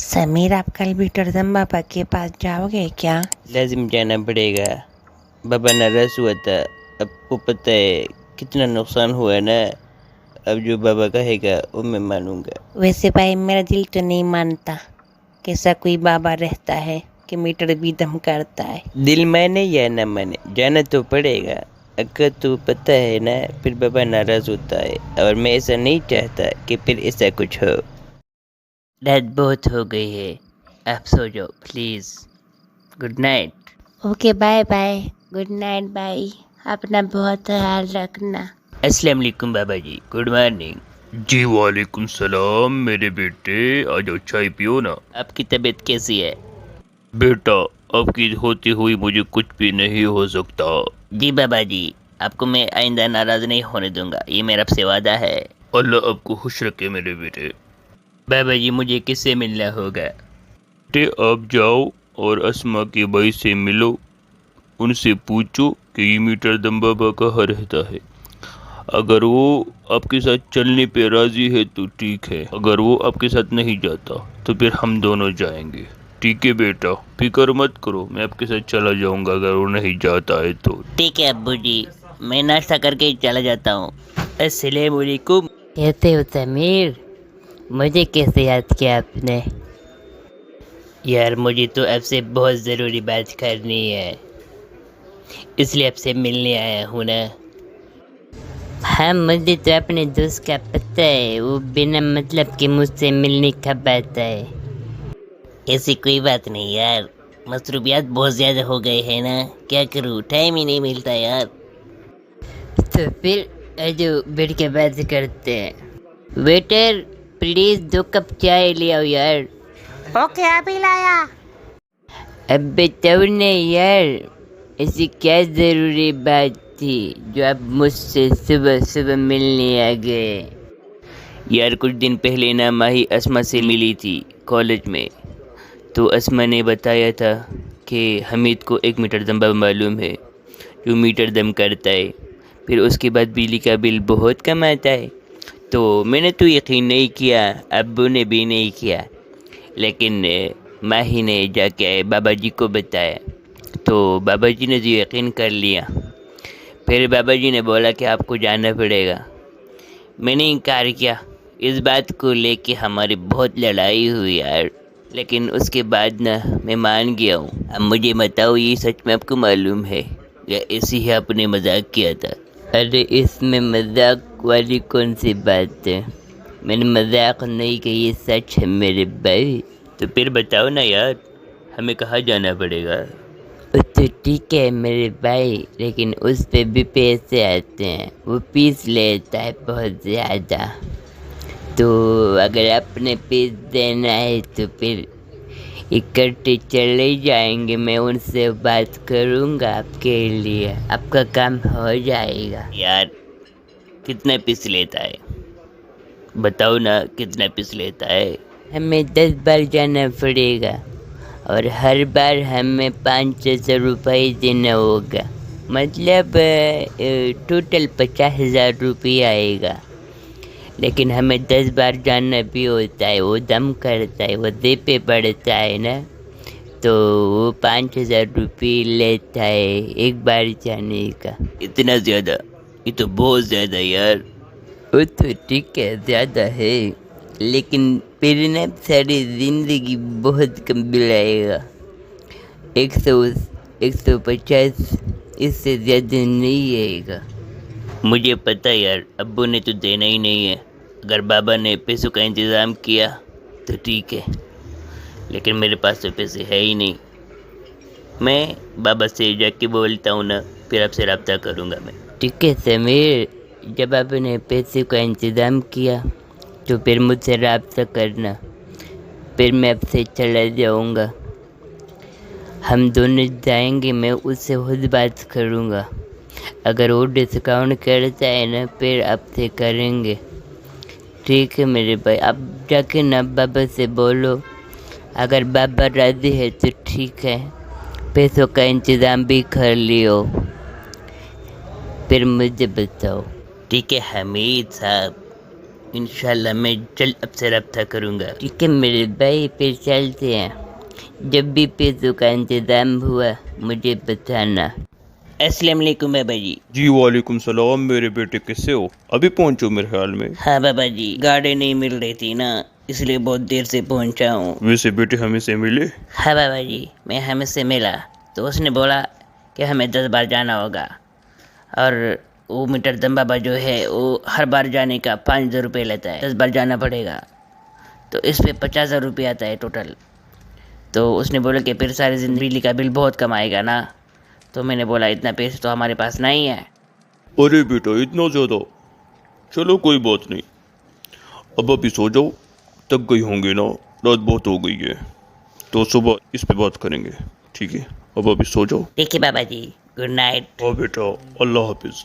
समीर, आप कल भी टर्जन बाबा के पास जाओगे क्या? लाजिम जाना पड़ेगा। बाबा नाराज हुआ था। आपको पता है कितना नुकसान हुआ ना। अब जो बाबा कहेगा वो मैं मानूंगा। वैसे भाई, मेरा दिल तो नहीं मानता कि ऐसा कोई बाबा रहता है कि मीटर भी दम करता है। दिल माने या ना माने जाना तो पड़ेगा। अगर तो पता है ना फिर बाबा नाराज होता है और मैं ऐसा नहीं चाहता कि फिर ऐसा कुछ हो। रात बहुत हो गई है, आप सो जाओ please. Good night. Okay, bye bye. Good night भाई, अपना बहुत ख्याल रखना। अस्सलाम वालेकुम बाबा जी, गुड मॉर्निंग। जी वालेकुम सलाम मेरे बेटे, आ जाओ चाय पियो ना। आपकी तबीयत कैसी है? बेटा, आपकी होती हुई मुझे कुछ भी नहीं हो सकता। जी बाबा जी, आपको मैं आइंदा नाराज नहीं होने दूंगा, ये मेरा आपसे वादा है। अल्लाह आपको खुश रखे मेरे बेटे। बाबा जी, मुझे किससे मिलना होगा? बेटे आप जाओ और अस्मा के भाई से मिलो। उनसे पूछो कि ये मीटर दम बाबा कहाँ रहता है। अगर वो आपके साथ चलने पे राजी है तो ठीक है, अगर वो आपके साथ नहीं जाता तो फिर हम दोनों जाएंगे। ठीक है बेटा, फिक्र मत करो, मैं आपके साथ चला जाऊंगा अगर वो नहीं जाता है तो। ठीक है अब्बू जी, मैं नाश्ता करके ही चला जाता हूँ। अस्सलाम वालेकुम। कैसे हो समीर? मुझे कैसे याद किया आपने? यार मुझे तो आपसे बहुत ज़रूरी बात करनी है, इसलिए आपसे मिलने आया हूँ ना। हाँ, मुझे तो अपने दोस्त का पता है, वो बिना मतलब के मुझसे मिलने कब आता है। ऐसी कोई बात नहीं यार, मसरूफियात बहुत ज़्यादा हो गए हैं ना, क्या करूँ, टाइम ही नहीं मिलता यार। तो फिर जो बैठ के बात करते हैं। वेटर, प्लीज 2 कप चाय ले आओ यार। ओके, अभी लाया। अब बताओ ना यार, ऐसी क्या जरूरी बात थी जो आप मुझसे सुबह सुबह मिलने आ गए? यार कुछ दिन पहले ना माही अस्मा से मिली थी कॉलेज में। तो अस्मा ने बताया था कि हमीद को 1 मीटर दम मालूम है, जो मीटर दम करता है, फिर उसके बाद बिजली का बिल बहुत कम आता है। तो मैंने तो यकीन नहीं किया, अब्बू ने भी नहीं किया, लेकिन माही ने जाके बाबा जी को बताया, तो बाबा जी ने जो यकीन कर लिया। फिर बाबा जी ने बोला कि आपको जाना पड़ेगा। मैंने इनकार किया। इस बात को लेके हमारी बहुत लड़ाई हुई यार, लेकिन उसके बाद ना मैं मान गया हूँ। अब मुझे बताओ, ये सच में आपको मालूम है या ऐसे ही आपने मजाक किया था? अरे, इसमें मजाक वाली कौन सी बात है? मैंने मजाक नहीं की, ये सच है मेरे भाई। तो फिर बताओ ना यार, हमें कहाँ जाना पड़ेगा? तो ठीक है मेरे भाई, लेकिन उस पे भी पैसे आते हैं, वो फीस लेता है बहुत ज़्यादा। तो अगर आपने फीस देना है तो फिर इकट्ठे चले जाएंगे, मैं उनसे बात करूँगा, आपके लिए आपका काम हो जाएगा। यार कितना पीस लेता है, बताओ ना कितना पीस लेता है? हमें 10 बार जाना पड़ेगा और हर बार हमें 500 रुपये देना होगा, मतलब टोटल 50,000 रुपये आएगा। लेकिन हमें 10 बार जाना भी होता है, वो दम करता है, वो दे पे पड़ता है ना, तो वो 5,000 रुपये लेता है एक बार जाने का। इतना ज़्यादा? ये तो बहुत ज़्यादा यार। वो तो ठीक है, ज़्यादा है, लेकिन फिर ना सारी ज़िंदगी बहुत कम बिलाएगा। 150, इससे ज़्यादा नहीं आएगा। मुझे पता है यार, अब्बू ने तो देना ही नहीं है। अगर बाबा ने पैसों का इंतज़ाम किया तो ठीक है, लेकिन मेरे पास तो पैसे है ही नहीं। मैं बाबा से जाके बोलता हूँ ना, फिर आपसे रब्ता करूँगा मैं। ठीक है समीर, जब आपने पैसे का इंतज़ाम किया तो फिर मुझसे रब्ता करना, फिर मैं आपसे चला जाऊँगा। हम दोनों जाएंगे, मैं उससे खुद बात करूँगा। अगर वो डिस्काउंट करता है ना, फिर आपसे करेंगे। ठीक है मेरे भाई, आप जाके ना बाबा से बोलो, अगर बाबा राजी है तो ठीक है, पैसों का इंतज़ाम भी कर लियो, फिर मुझे बताओ। ठीक है हमीद साहब, انشاءاللہ میں جلد اب سے رابطہ کروں گا. ٹھیک ہے میرے بھائی، پھر چلتے ہیں. جب بھی پیسوں کا انتظام ہوا مجھے بتانا. السلام علیکم بابا جی. جی وعلیکم السلام میرے بیٹے، کیسے ہو؟ ابھی پہنچو میرے خیال میں. ہاں بابا جی، گاڑی نہیں مل رہی تھی نا، اس لیے بہت دیر سے پہنچا ہوں. ویسے بیٹے ہمیں سے ملے. ہاں بابا جی، میں ہمیں سے ملا تو اس نے بولا کہ ہمیں 10 بار جانا ہوگا، اور وہ میٹر دم بابا جو ہے وہ ہر بار جانے کا 5,000 روپے لیتا ہے. 10 بار جانا پڑے گا تو اس پہ 50,000 روپے آتا ہے ٹوٹل. تو اس نے بولا کہ پھر ساری زندگی بجلی کا بل بہت کم آئے گا نا. تو میں نے بولا اتنا پیسے تو ہمارے پاس نہیں ہے. ارے بیٹا اتنا زیادہ؟ چلو کوئی بات نہیں، اب ابھی سو جاؤ، تک گئی ہوں گے نا، رات بہت ہو گئی ہے، تو صبح اس پہ بات کریں گے. ٹھیک ہے اب ابھی سو جاؤ. ٹھیک ہے بابا جی، گڈ نائٹ. ہاں بیٹا، اللہ حافظ.